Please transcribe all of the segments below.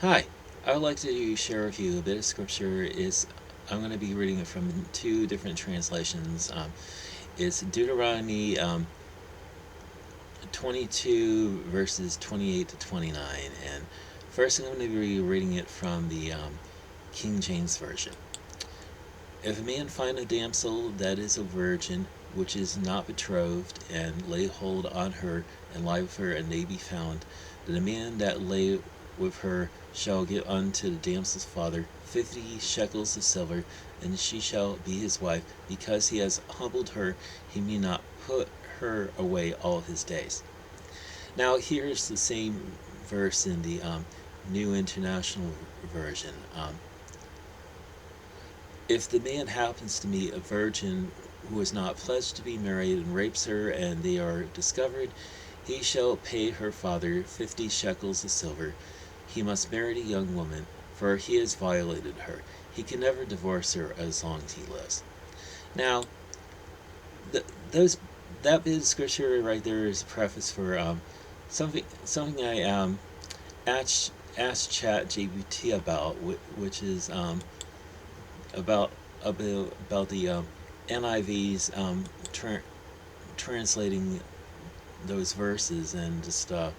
Hi, I would like to share with you a bit of scripture. I'm going to be reading it from two different translations. It's Deuteronomy 22 verses 28 to 29, and first I'm going to be reading it from the King James Version. If a man find a damsel that is a virgin, which is not betrothed, and lay hold on her, and lie with her, and they be found, then the man that lay with her shall give unto the damsel's father 50 shekels of silver, and she shall be his wife, because he has humbled her, he may not put her away all his days. Now here's the same verse in the New International Version. If the man happens to meet a virgin who is not pledged to be married and rapes her, and they are discovered, he shall pay her father 50 shekels of silver. He must marry the young woman, for he has violated her. He can never divorce her as long as he lives. Now, th- those that bit of scripture right there is a preface for something I asked ChatGPT about, which is about about the NIV's translating those verses and just yeah.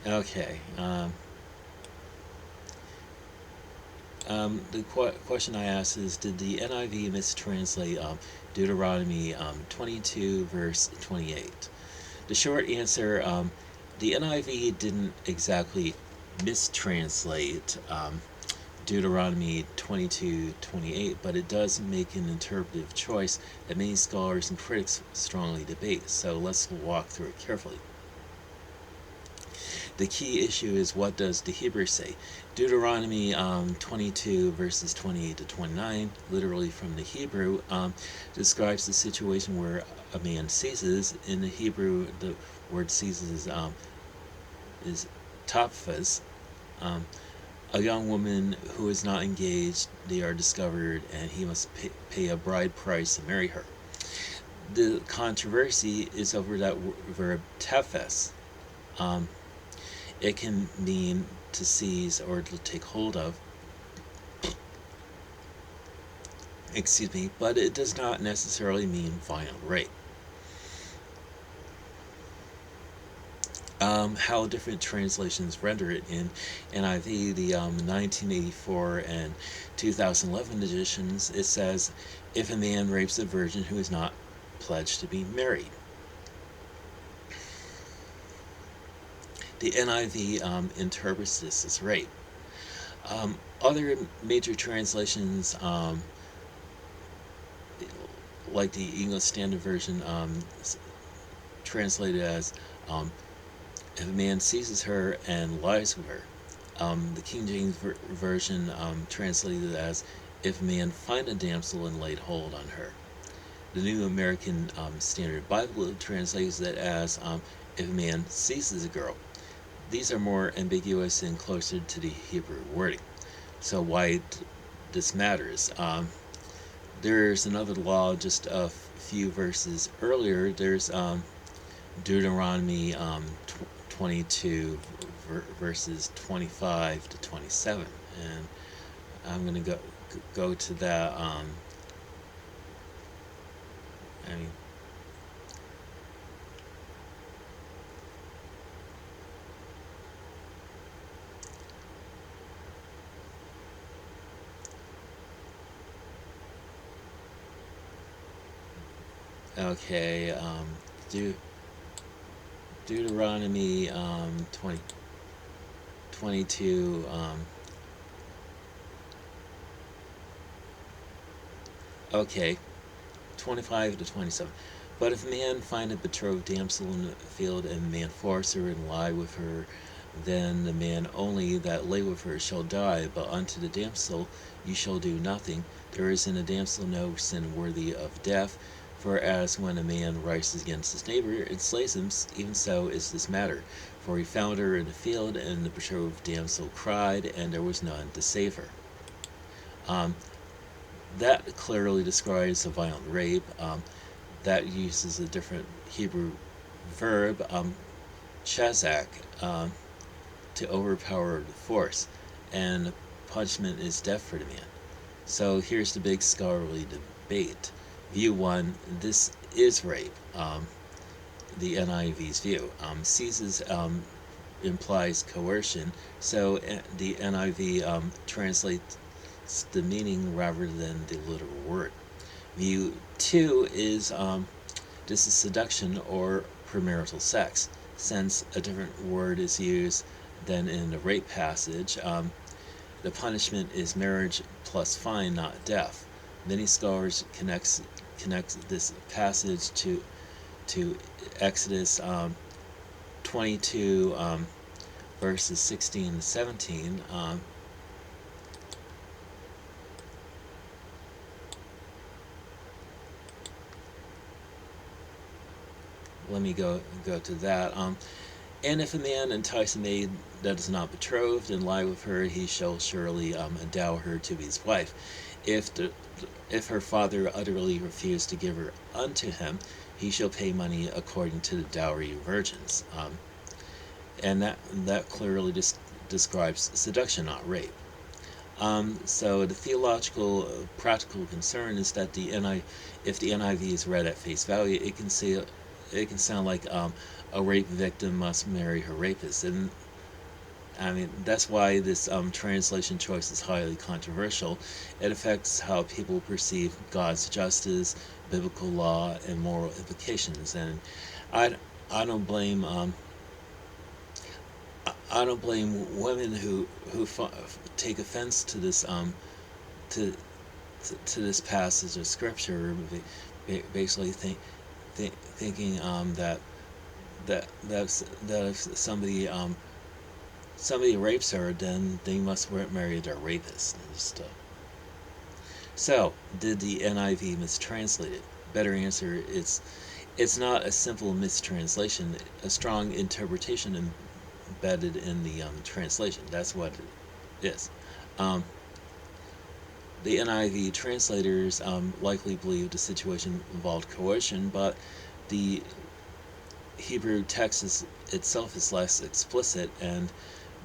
Okay. The question I asked is, did the NIV mistranslate Deuteronomy 22 verse 28? The short answer, the NIV didn't exactly mistranslate Deuteronomy 22:28, but it does make an interpretive choice that many scholars and critics strongly debate. So let's walk through it carefully. The key issue is, what does the Hebrew say? Deuteronomy 22 verses 28 to 29, literally from the Hebrew, describes the situation where a man ceases. In the Hebrew, the word ceases is topphas. A young woman who is not engaged, they are discovered, and he must pay a bride price to marry her. The controversy is over that verb tephes. Um, it can mean to seize or to take hold of, but it does not necessarily mean violent rape. How different translations render it in NIV, the 1984 and 2011 editions, it says, if a man rapes a virgin who is not pledged to be married. The NIV interprets this as rape. Other major translations, like the English Standard Version, translated as if a man seizes her and lies with her. The King James Version translated as if a man find a damsel and laid hold on her. The New American Standard Bible translates it as if a man seizes a girl. These are more ambiguous and closer to the Hebrew wording. So why this matters? There's another law just a few verses earlier. There's Deuteronomy 22 verses 25 to 27, and I'm going to go to that. I mean, okay. Deuteronomy 22. Okay, 25 to 27. But if a man find a betrothed damsel in the field, and the man force her and lie with her, then the man only that lay with her shall die. But unto the damsel you shall do nothing. There is in a damsel no sin worthy of death. For as when a man rises against his neighbor and slays him, even so is this matter. For he found her in the field, and the betrothed damsel cried, and there was none to save her. Um, that clearly describes a violent rape. That uses a different Hebrew verb, chazak, to overpower the force, and punishment is death for the man. So here's the big scholarly debate. View 1, this is rape, the NIV's view. Seizes implies coercion, so the NIV translates the meaning rather than the literal word. View 2 is this is seduction or premarital sex, since a different word is used than in the rape passage. The punishment is marriage plus fine, not death. Many scholars connect this passage to Exodus 22 verses 16 to 17. Let me go to that. And if a man entice a maid that is not betrothed and lie with her, he shall surely endow her to be his wife. If her father utterly refuse to give her unto him, he shall pay money according to the dowry of virgins. And that clearly describes seduction, not rape. So the theological, practical concern is that if the NIV is read at face value, it can sound like a rape victim must marry her rapist, and I mean that's why this translation choice is highly controversial. It affects how people perceive God's justice, biblical law, and moral implications. And I I don't blame I don't blame women who take offense to this to to this passage of scripture, basically thinking that if somebody rapes her, then they must marry their rapist. So, did the NIV mistranslate it? Better answer: it's not a simple mistranslation. A strong interpretation embedded in the translation. That's what it is. Um, the NIV translators likely believed the situation involved coercion, but the Hebrew text itself is less explicit, and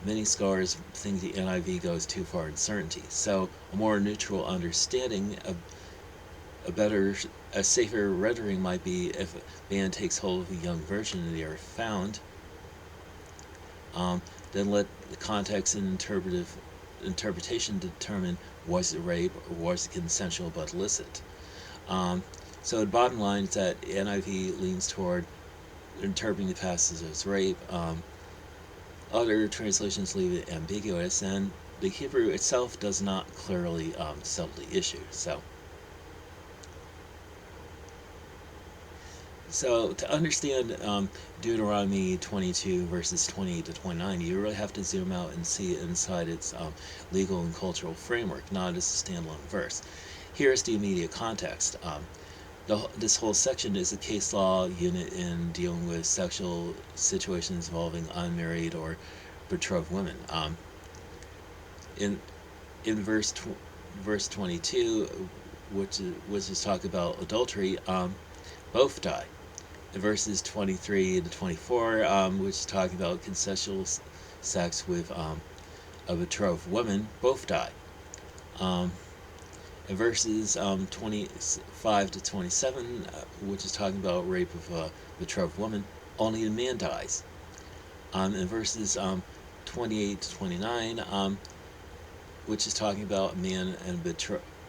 many scholars think the NIV goes too far in certainty. So, a more neutral understanding, a safer rendering might be if a man takes hold of a young virgin and they are found, then let the context and interpretation determine was it rape or was it consensual but illicit. So the bottom line is that NIV leans toward interpreting the passage as rape. Other translations leave it ambiguous, and the Hebrew itself does not clearly settle the issue. So to understand Deuteronomy 22 verses 28 to 29, you really have to zoom out and see it inside its legal and cultural framework, not as a standalone verse. Here's the immediate context. This whole section is a case law unit in dealing with sexual situations involving unmarried or betrothed women. In verse 22, which is talk about adultery, both die. In verses 23 to 24, which is talking about consensual sex with a betrothed woman, both die. In verses 25 to 27, which is talking about rape of a betrothed woman, only the man dies. In verses 28 to 29, which is talking about a man and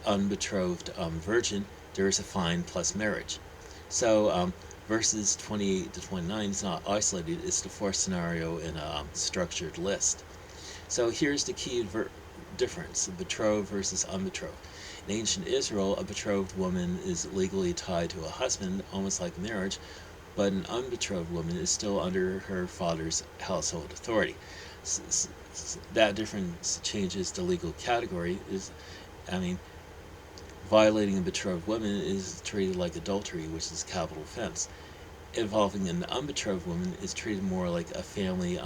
unbetrothed virgin, there is a fine plus marriage. So verses 28 to 29 is not isolated, it's the fourth scenario in a structured list. So here's the key difference: betrothed versus unbetrothed. In ancient Israel, a betrothed woman is legally tied to a husband, almost like marriage, but an unbetrothed woman is still under her father's household authority. That difference changes the legal category. Violating a betrothed woman is treated like adultery, which is a capital offense. Involving an unbetrothed woman is treated more like a family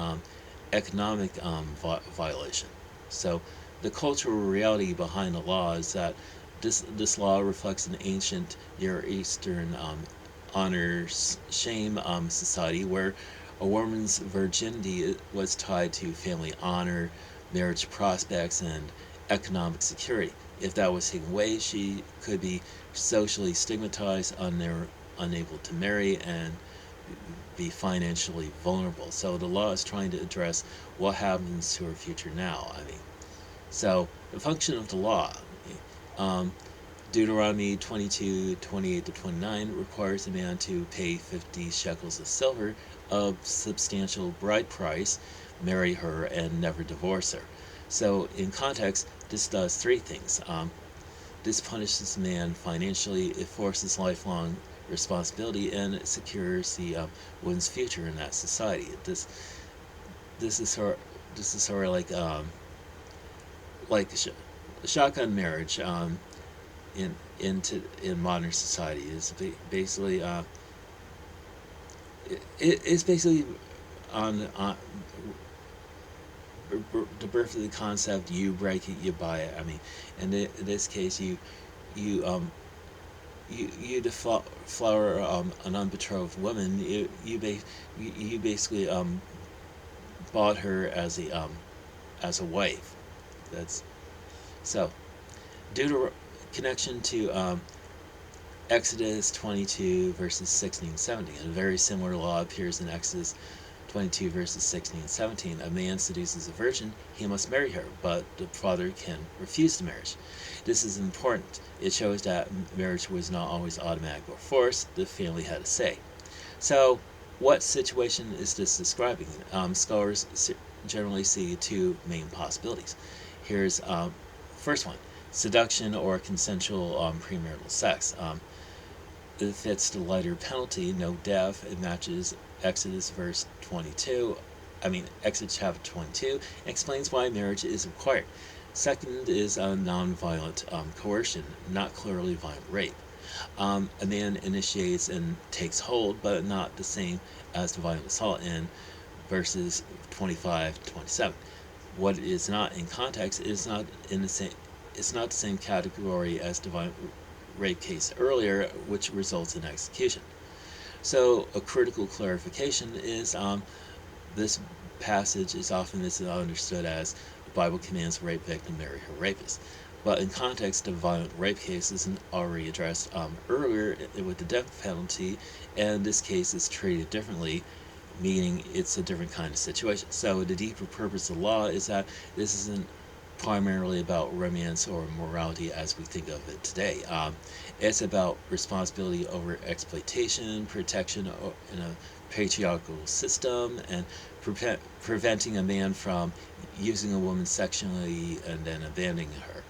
economic violation. So the cultural reality behind the law is that This law reflects an ancient Near Eastern honor shame society where a woman's virginity was tied to family honor, marriage prospects, and economic security. If that was taken away, she could be socially stigmatized, unable to marry, and be financially vulnerable. So the law is trying to address what happens to her future now. So the function of the law. Um, Deuteronomy 22:28-29 requires a man to pay 50 shekels of silver, a substantial bride price, marry her, and never divorce her. So, in context, this does three things. This punishes the man financially, it forces lifelong responsibility, and it secures the woman's future in that society. This is sort of like shotgun marriage. In modern society is basically it's basically on the birth of the concept. You break it, you buy it. In this case, you you deflower an unbetrothed woman. You basically bought her as a wife. That's so. Deuter Connection to Exodus 22 verses 16 and 17. A very similar law appears in Exodus 22 verses 16 and 17. A man seduces a virgin, he must marry her, but the father can refuse the marriage. This is important. It shows that marriage was not always automatic or forced. The family had a say. So, what situation is this describing? Scholars generally see two main possibilities. Here's first one: seduction or consensual premarital sex. It fits the lighter penalty, no death. It matches Exodus verse 22. Exodus chapter 22 explains why marriage is required. Second is non-violent coercion, not clearly violent rape. A man initiates and takes hold, but not the same as the violent assault in verses 25 to 27. What is not in context is not in the same. It's not the same category as the violent rape case earlier, which results in execution. So a critical clarification is this passage is often misunderstood as the Bible commands a rape victim marry her rapist. But in context, the violent rape case is already addressed earlier with the death penalty, and this case is treated differently, meaning it's a different kind of situation. So the deeper purpose of the law is that this isn't primarily about romance or morality as we think of it today. It's about responsibility over exploitation, protection in a patriarchal system, and preventing a man from using a woman sexually and then abandoning her.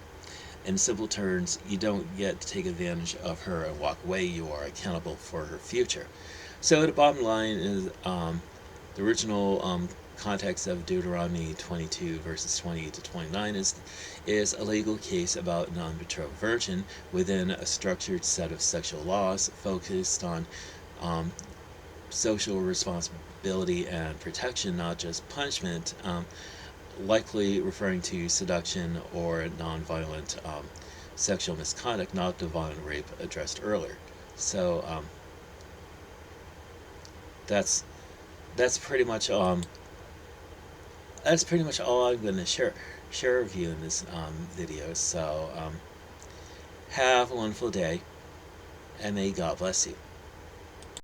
In simple terms, you don't get to take advantage of her and walk away. You are accountable for her future. So the bottom line is the original context of Deuteronomy 22 verses 28 to 29 is a legal case about a non-betrothed virgin within a structured set of sexual laws focused on social responsibility and protection, not just punishment, likely referring to seduction or non-violent sexual misconduct, not the violent rape addressed earlier. So that's pretty much all I'm going to share with you in this video. So have a wonderful day, and may God bless you.